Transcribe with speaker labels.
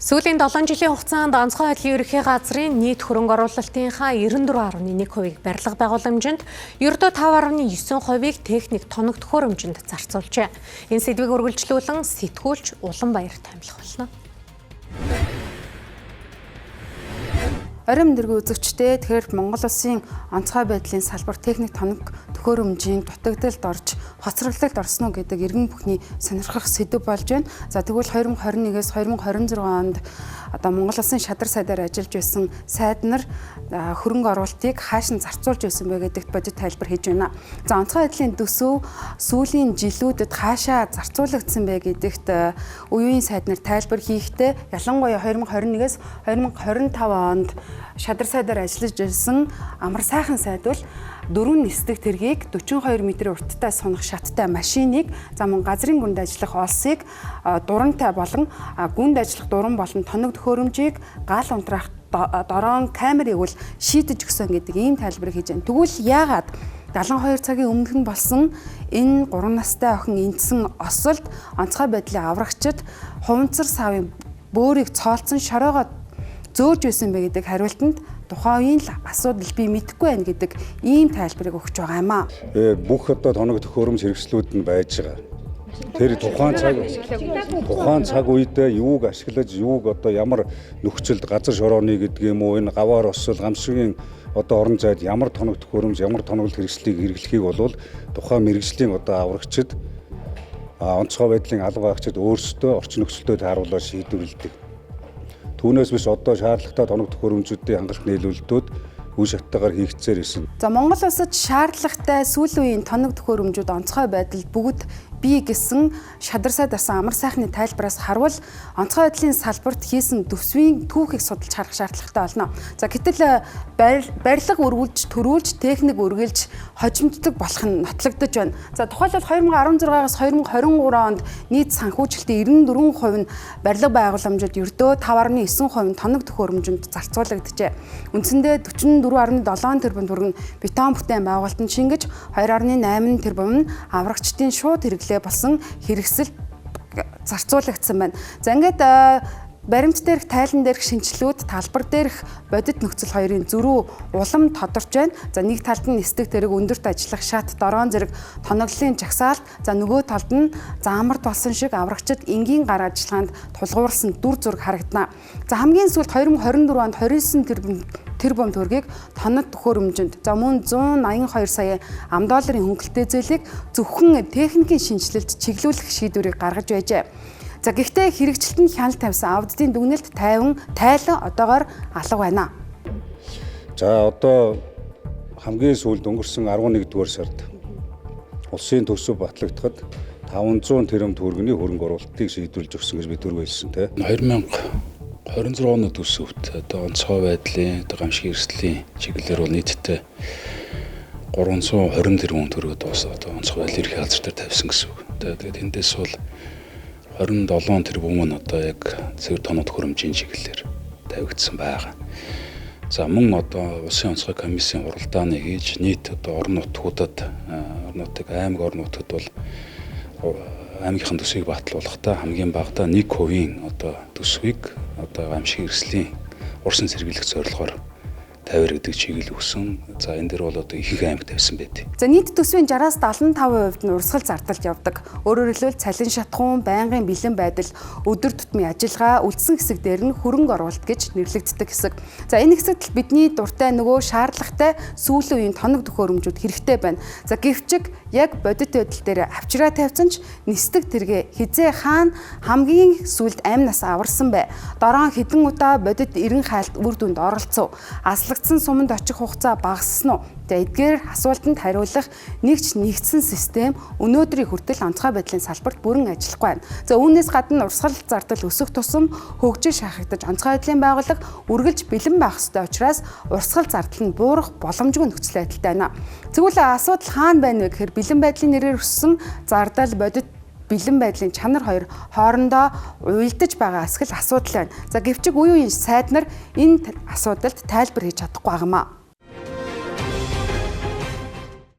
Speaker 1: Сүүлийн 7 жилийн хугацаанд онцгой байдлын ерөнхий газрын нийт хөрөнгө оруулалтынхаа 94.1%-ийг барилга байгууламжинд, ердөө 5.9%-ийг техник тоног төхөөрөмжөнд зарцуулжээ. Энэ сэдвийг үргэлжлүүлэн сэтгүүлч Уланбаяр томилох болно.
Speaker 2: Орон нэргүй үзэгчтэй тэгэхээр Монгол Улсын онцгой байдлын салбар техник тоног төхөөрөмжийн дутагдалд орж хоцрогдолд орсон уу гэдэг иргэн бүхний сонирхох сэдв болж байна. За тэгвэл 2021-с 2026 онд Монгол Улсын шадар сайдаар ажиллаж байсан сайд нар хөрөнгө оруулалтыг хааш нь зарцуулж байсан бэ гэдэгт бодит тайлбар хийж байна. За онцгой байдлын төсөв сүүлийн жилүүдэд хаашаа зарцуулагдсан бэ гэдэгт үеийн сайд нар тайлбар хийхдээ ялангуяа 2021-с 2025 онд шадар сайдаар ажиллаж байсан амар сайхан сайд бол 4 нисдэг тэргийг 42 м урттай сунах шаттай машиныг мөн газрын гүнд ажиллах олсыг дурантай болон гүнд ажиллах дуран болон тоног төхөөрөмжийг гал унтраах дорон камерыг бол шийдэж өгсөн гэдэг ийм тайлбарыг хийж байна. Тэгвэл яагаад 72 цагийн өмнөх нь болсон энэ 3 настай охин эндсэн осолд онцгой байдлын аврагчид хуванцар савын бөөрийг цоолцсон шороогоо зөөж байсан бэ гэдэг хариултанд тухайн үеийн асуудал би мэдэхгүй байна гэдэг ийм тайлбарыг өгч байгаа юм аа.
Speaker 3: Бүх тоног төхөөрөмж хэрэгслүүд нь байж байгаа. Тэр тухайн цаг үедээ юуг ашиглаж, юуг ямар нөхцөлд газар шорооны гэдэг юм уу, энэ гаваар осол, гамшигын орон зайд ямар тоног төхөөрөмж, ямар тоноглол хэрэгслийг хэрэглэхийг болвол тухайн мэргэжлийн аврагчид онцгой байдлын алба агчид өөрсдөө орчин нөхцөлтөд тааруулаад шийдвэрлэдэг. Түүнээс биш шаардлагатай тоног төхөөрөмжүүдийн хангалт нийлүүлэлтүүд үе шаттайгаар хийгдсээр ирсэн.
Speaker 2: Монгол улсад шаардлагатай сүүлийн үеийн тоног төхөөрөмжүүд онцгой байдал бүгд бий гэсэн шадар сайд арсан амар сайхны тайлбараас харвал онцгой байдлын салбарт хийсэн төсвийн түүхийг судалж харах шаардлагатай болно. За гэтэл барилга өргүүлж, төрүүлж, техник үргэлж хожимддог болох нь нотлогдож байна. За тухайлбал 2016-аас 2023 онд нийт санхүүжилтийн 94% нь барилга байгууламжид ердөө 5.9% тоног төхөөрөмжөнд зарцуулагджээ. Үндсэндээ 44.7 тэрбум төгрөг бетон бүтээн байгуулалтанд шингэж 2.8 тэрбум нь аврагчдын шууд хэрэглээ болсон хэрэгсэл зарцуулагдсан байна. За ингээд баримт дээрх, тайлан дээрх шинжилгүүд, талбар дээрх бодит нөхцөл хоёрын зөрүү улам тодорч байна. За нэг талд нь нисдэг тэрэг өндөрт ажиллах шат, дорон зэрэг тоноглолын жагсаалт, за нөгөө талд нь заамарт болсон шиг аврагчид энгийн гар ажиллагаанд тулгуурласан дүр зураг харагдана. За хамгийн сүүлд 2024 онд 29 тэрбум төгрөгийг тоног төхөөрөмжөнд, за мөн 182 сая $, хөнгөлтэй зээлийг зөвхөн техникийн шинжилэлд чиглүүлэх шийдвэрийг гаргаж байжээ. За гэхдээ хэрэгжилтэнд хяналт тавьсан аудитын дүгнэлт тайлан одоогоор алга байна.
Speaker 3: За хамгийн сүүлд өнгөрсөн 11-р сард улсын төсөв батлагдахад 500 тэрбум төгрөгийн хөрөнгө оруулалтыг шийдвэрлэж өгсөн гэж бид түрүү хэлсэн. 2026 оны төсөвт онцгой байдлын гамшиг эрсдлийн чиглэлээр бол нийтдээ 320 тэрбум төгрөг онцгой байдлын ерхий газар дээр тавьсан гэсэн үг. Тэгээд эндээс бол 27 тэрбум нь яг цэвэр тоног төхөөрөмжийн чиглэлээр тавигдсан байгаа. За мөн улсын онцгой комиссийн уралдааны хийж нийт орон нутгуудад аймаг орон нутгад бол аймагийнхан төсвийг батлуулахдаа хамгийн багадаа 1% төсвийг гамшиг эрсдлийн урсан сэргийлэх зорилгоор тавир гэдэг чиглэл өгсөн. За энэ дээр бол ихэнх аймагт тавьсан байдаг.
Speaker 2: За нийт төсвийн 60-аас 75% нь урсгал зардалд явдаг. Өөрөөр хэлбэл цалин шатхуун, байнгын бэлэн байдал, өдөр тутмын ажиллагаа, үлдсэн хэсэг дээр нь хөрөнгө оруулалт гэж нэрлэгддэг хэсэг. За энэ хэсэгт бидний дуртай нөгөө шаардлагатай сүүлийн үеийн тоног төхөөрөмжүүд хэрэгтэй байна. За гэвч яг бодит байдал дээр авчраа тавьсан ч нисдэг тэргээ хизээ хаана хамгийн сүүлд амнаас аварсан бэ? Дорон хэдэн удаа бодит эрен хайлт үр дүнд оролцов. Аслагдсан суманд очих хугацаа багассан уу? Эдгээр асуултанд хариулах нэгдсэн систем өнөөдрийн хүртэл онцгой байдлын салбарт бүрэн ажиллахгүй байна. За үүнээс гадна урсгал зардал өсөх тусам хөгжил шахагдаж онцгой байдлын байгууллага үргэлж бэлэн байх ёстой учраас урсгал зардал нь буурах боломжгүй нөхцөл байдалтай байна. Тэгвэл асуудал хаана байна вэ гэхээр бэлэн байдлын нэрээр өссөн зардал бодит бэлэн байдлын чанар хоёр хоорондоо уялдаж байгаа асгал асуудал байна. За гэвч үеийн сайд нар энэ асуудалд тайлбар хийж чадахгүй байгаа юм аа.